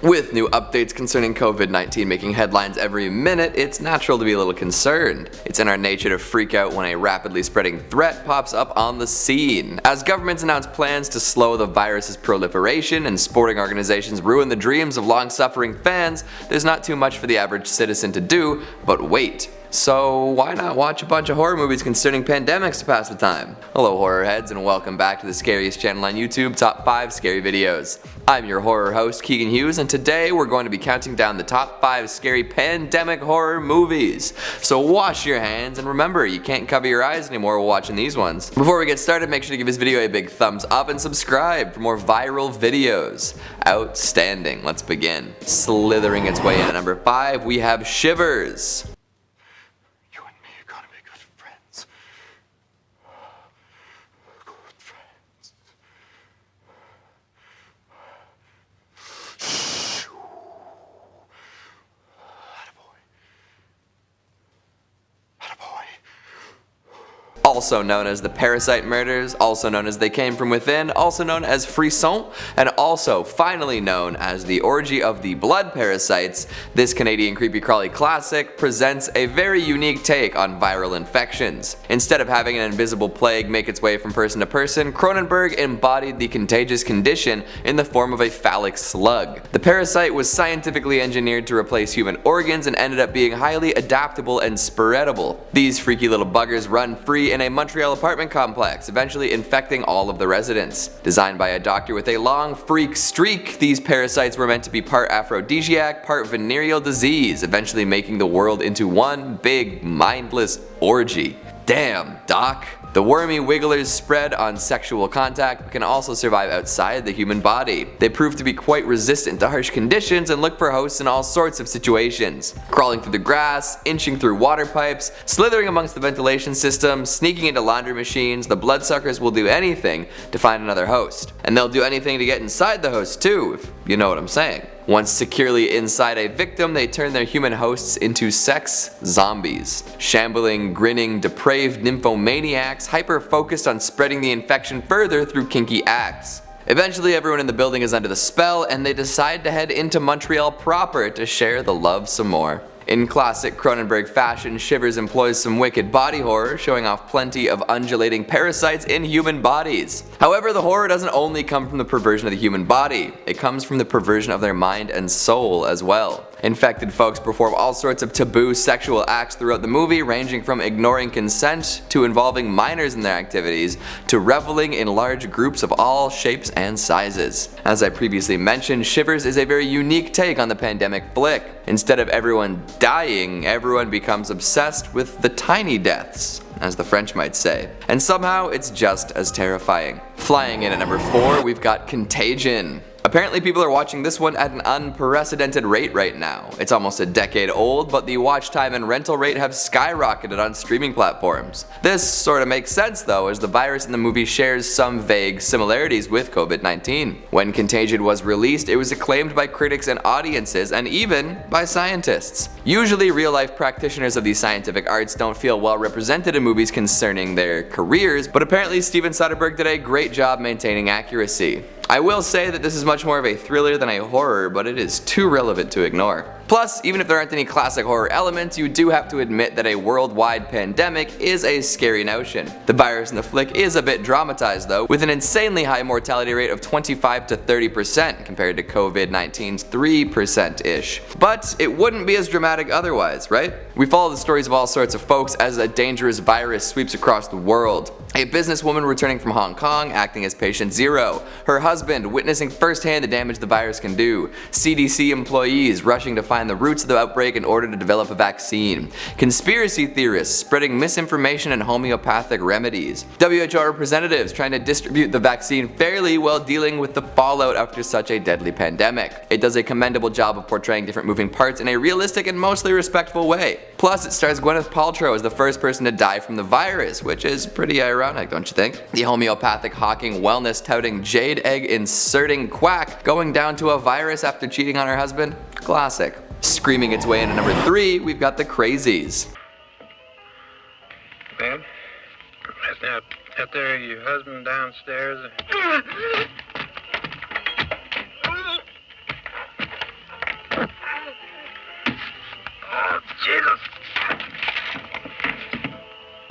With new updates concerning COVID-19 making headlines every minute, it's natural to be a little concerned. It's in our nature to freak out when a rapidly spreading threat pops up on the scene. As governments announce plans to slow the virus's proliferation and sporting organizations ruin the dreams of long-suffering fans, there's not too much for the average citizen to do but wait. So why not watch a bunch of horror movies concerning pandemics to pass the time? Hello horror heads, and welcome back to the scariest channel on YouTube, Top 5 Scary Videos. I'm your horror host Keegan Hughes, and today we're going to be counting down the top 5 scary pandemic horror movies. So wash your hands, and remember, you can't cover your eyes anymore while watching these ones. Before we get started, make sure to give this video a big thumbs up and subscribe for more viral videos. Outstanding. Let's begin. Slithering its way in at number 5, we have Shivers. Also known as the Parasite Murders, also known as They Came From Within, also known as Frisson, and also finally known as The Orgy of the Blood Parasites, this Canadian creepy crawly classic presents a very unique take on viral infections. Instead of having an invisible plague make its way from person to person, Cronenberg embodied the contagious condition in the form of a phallic slug. The parasite was scientifically engineered to replace human organs and ended up being highly adaptable and spreadable. These freaky little buggers run free in a Montreal apartment complex, eventually infecting all of the residents. Designed by a doctor with a long freak streak, these parasites were meant to be part aphrodisiac, part venereal disease, eventually making the world into one big mindless orgy. Damn, Doc. The wormy wigglers spread on sexual contact but can also survive outside the human body. They prove to be quite resistant to harsh conditions and look for hosts in all sorts of situations. Crawling through the grass, inching through water pipes, slithering amongst the ventilation system, sneaking into laundry machines, the bloodsuckers will do anything to find another host. And they'll do anything to get inside the host too, if you know what I'm saying. Once securely inside a victim, they turn their human hosts into sex zombies. Shambling, grinning, depraved nymphomaniacs, hyper-focused on spreading the infection further through kinky acts. Eventually everyone in the building is under the spell, and they decide to head into Montreal proper to share the love some more. In classic Cronenberg fashion, Shivers employs some wicked body horror, showing off plenty of undulating parasites in human bodies. However, the horror doesn't only come from the perversion of the human body, it comes from the perversion of their mind and soul as well. Infected folks perform all sorts of taboo sexual acts throughout the movie, ranging from ignoring consent to involving minors in their activities to reveling in large groups of all shapes and sizes. As I previously mentioned, Shivers is a very unique take on the pandemic flick. Instead of everyone dying, everyone becomes obsessed with the tiny deaths, as the French might say. And somehow it's just as terrifying. Flying in at number 4, we've got Contagion. Apparently people are watching this one at an unprecedented rate right now. It's almost a decade old, but the watch time and rental rate have skyrocketed on streaming platforms. This sort of makes sense though, as the virus in the movie shares some vague similarities with COVID-19. When Contagion was released, it was acclaimed by critics and audiences, and even by scientists. Usually real-life practitioners of these scientific arts don't feel well represented in movies concerning their careers, but apparently Steven Soderbergh did a great job maintaining accuracy. I will say that this is much more of a thriller than a horror, but it is too relevant to ignore. Plus, even if there aren't any classic horror elements, you do have to admit that a worldwide pandemic is a scary notion. The virus in the flick is a bit dramatized though, with an insanely high mortality rate of 25 to 30% compared to COVID-19's 3%-ish. But it wouldn't be as dramatic otherwise, right? We follow the stories of all sorts of folks as a dangerous virus sweeps across the world. A businesswoman returning from Hong Kong acting as patient zero, her husband witnessing firsthand the damage the virus can do, CDC employees rushing to find the roots of the outbreak in order to develop a vaccine, conspiracy theorists spreading misinformation and homeopathic remedies, WHO representatives trying to distribute the vaccine fairly while dealing with the fallout after such a deadly pandemic. It does a commendable job of portraying different moving parts in a realistic and mostly respectful way. Plus, it stars Gwyneth Paltrow as the first person to die from the virus, which is pretty ironic, don't you think? The homeopathic hawking, wellness touting, jade egg inserting quack going down to a virus after cheating on her husband? Classic. Screaming its way into number 3, we've got the Crazies. Babe, out there, your husband downstairs.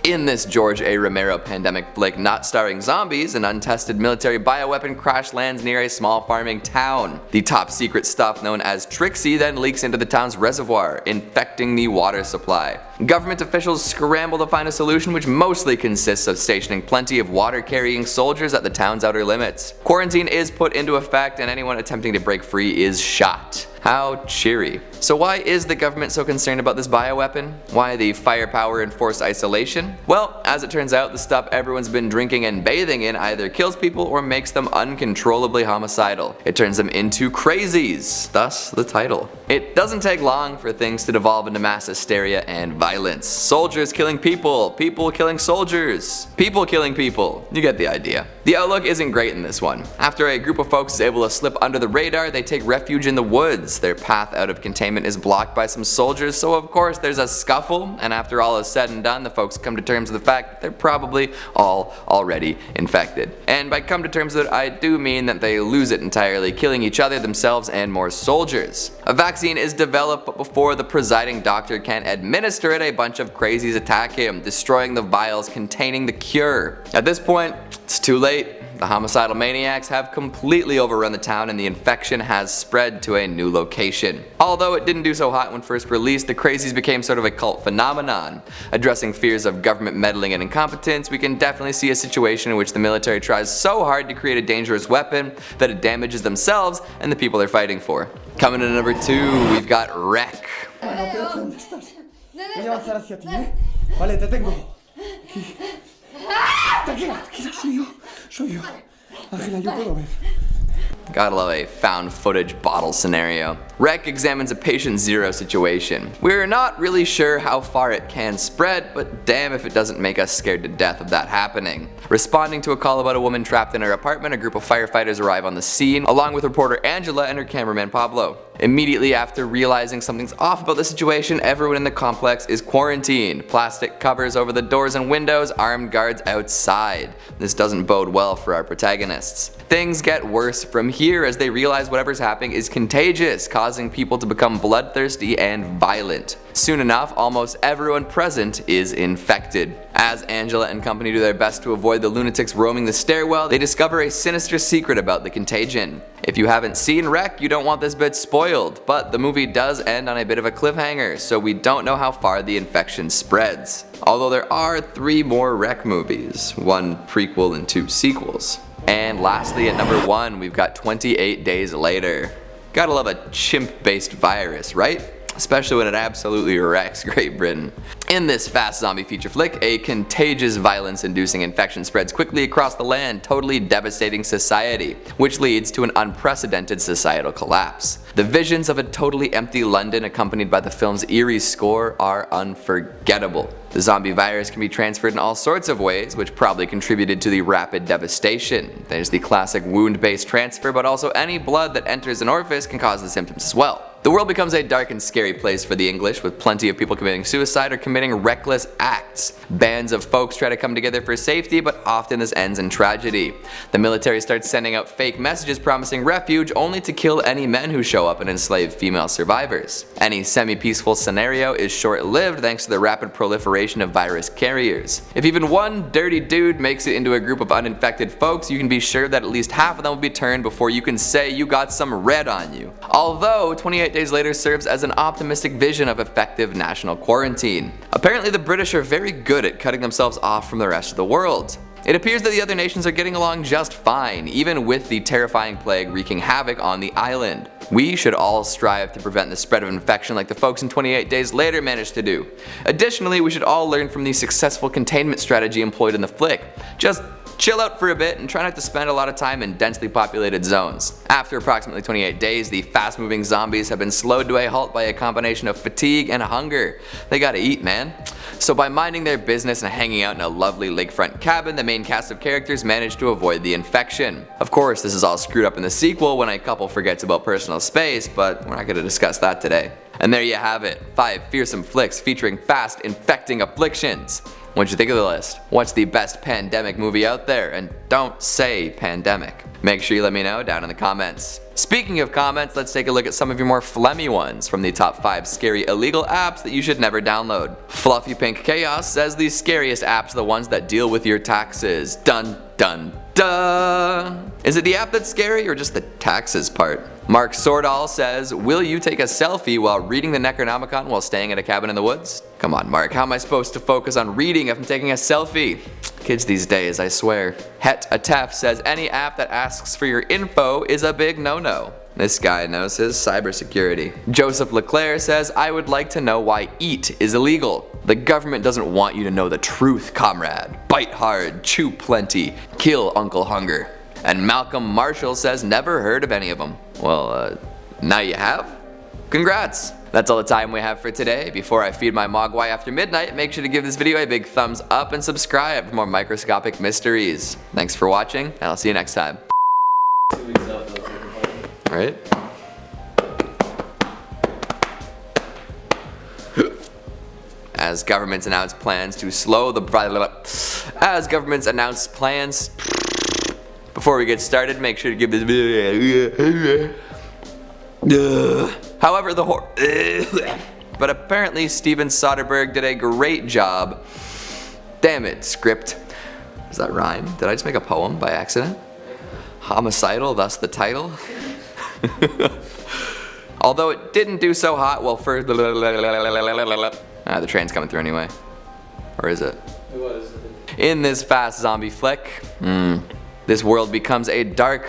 In this George A. Romero pandemic flick not starring zombies, an untested military bioweapon crash lands near a small farming town. The top secret stuff known as Trixie then leaks into the town's reservoir, infecting the water supply. Government officials scramble to find a solution, which mostly consists of stationing plenty of water-carrying soldiers at the town's outer limits. Quarantine is put into effect and anyone attempting to break free is shot. How cheery. So why is the government so concerned about this bioweapon? Why the firepower and forced isolation? Well, as it turns out, the stuff everyone's been drinking and bathing in either kills people or makes them uncontrollably homicidal. It turns them into crazies, thus the title. It doesn't take long for things to devolve into mass hysteria and violence. Soldiers killing people, people killing soldiers, people killing people. You get the idea. The outlook isn't great in this one. After a group of folks is able to slip under the radar, they take refuge in the woods. Their path out of containment is blocked by some soldiers, so of course there's a scuffle, and after all is said and done, the folks come to terms with the fact that they're probably all already infected. And by come to terms with it, I do mean that they lose it entirely, killing each other, themselves, and more soldiers. A vaccine is developed, but before the presiding doctor can administer it, a bunch of crazies attack him, destroying the vials containing the cure. At this point, it's too late. The homicidal maniacs have completely overrun the town and the infection has spread to a new location. Although it didn't do so hot when first released, the Crazies became sort of a cult phenomenon. Addressing fears of government meddling and incompetence, we can definitely see a situation in which the military tries so hard to create a dangerous weapon that it damages themselves and the people they're fighting for. Coming in at number 2, we've got Wreck. ¿Dónde estás? Voy a avanzar hacia ti, ¿eh? Vale, te tengo. Aquí. Tranquila, tranquila, soy yo. Ángela, yo puedo ver. Gotta love a found footage bottle scenario. Wreck examines a patient zero situation. We're not really sure how far it can spread, but damn if it doesn't make us scared to death of that happening. Responding to a call about a woman trapped in her apartment, a group of firefighters arrive on the scene, along with reporter Angela and her cameraman Pablo. Immediately after realizing something's off about the situation, everyone in the complex is quarantined. Plastic covers over the doors and windows, armed guards outside. This doesn't bode well for our protagonists. Things get worse from here as they realize whatever's happening is contagious, causing people to become bloodthirsty and violent. Soon enough, almost everyone present is infected. As Angela and company do their best to avoid the lunatics roaming the stairwell, they discover a sinister secret about the contagion. If you haven't seen Wreck, you don't want this bit spoiled, but the movie does end on a bit of a cliffhanger, so we don't know how far the infection spreads. Although there are 3 more Wreck movies, 1 prequel and 2 sequels. And lastly, at number 1, we've got 28 Days Later. Gotta love a chimp-based virus, right? Especially when it absolutely wrecks Great Britain. In this fast zombie feature flick, a contagious violence-inducing infection spreads quickly across the land, totally devastating society, which leads to an unprecedented societal collapse. The visions of a totally empty London accompanied by the film's eerie score are unforgettable. The zombie virus can be transferred in all sorts of ways, which probably contributed to the rapid devastation. There's the classic wound-based transfer, but also any blood that enters an orifice can cause the symptoms as well. The world becomes a dark and scary place for the English, with plenty of people committing suicide or committing reckless acts. Bands of folks try to come together for safety, but often this ends in tragedy. The military starts sending out fake messages promising refuge, only to kill any men who show up and enslave female survivors. Any semi-peaceful scenario is short-lived thanks to the rapid proliferation of virus carriers. If even one dirty dude makes it into a group of uninfected folks, you can be sure that at least half of them will be turned before you can say you got some red on you. Although 28 Days Later serves as an optimistic vision of effective national quarantine. Apparently the British are very good at cutting themselves off from the rest of the world. It appears that the other nations are getting along just fine, even with the terrifying plague wreaking havoc on the island. We should all strive to prevent the spread of infection like the folks in 28 Days Later managed to do. Additionally, we should all learn from the successful containment strategy employed in the flick. Just chill out for a bit and try not to spend a lot of time in densely populated zones. After approximately 28 days, the fast-moving zombies have been slowed to a halt by a combination of fatigue and hunger. They gotta eat, man. So by minding their business and hanging out in a lovely lakefront cabin, the main cast of characters manage to avoid the infection. Of course, this is all screwed up in the sequel when a couple forgets about personal space, but we're not gonna discuss that today. And there you have it, 5 fearsome flicks featuring fast, infecting afflictions. What'd you think of the list? What's the best pandemic movie out there? And don't say pandemic. Make sure you let me know down in the comments. Speaking of comments, let's take a look at some of your more phlegmy ones from the top 5 scary illegal apps that you should never download. Fluffy Pink Chaos says the scariest apps are the ones that deal with your taxes. Dun dun duh. Is it the app that's scary or just the taxes part? Mark Sordall says, will you take a selfie while reading the Necronomicon while staying at a cabin in the woods? Come on, Mark, how am I supposed to focus on reading if I'm taking a selfie? Kids these days, I swear. Het Atef says any app that asks for your info is a big no-no. This guy knows his cybersecurity. Joseph Leclerc says, I would like to know why eat is illegal. The government doesn't want you to know the truth, comrade. Bite hard, chew plenty, kill Uncle Hunger. And Malcolm Marshall says never heard of any of them. Well, now you have? Congrats! That's all the time we have for today. Before I feed my mogwai after midnight, make sure to give this video a big thumbs up and subscribe for more microscopic mysteries. Thanks for watching, and I'll see you next time. Alright? As governments announce plans to slow the... Before we get started, make sure to give this video... However, but apparently Steven Soderbergh did a great job. Damn it, script. Does that rhyme? Did I just make a poem by accident? Homicidal, thus the title. Although it didn't do so hot, well, for the train's coming through anyway. Or is it? It was. In this fast zombie flick, this world becomes a dark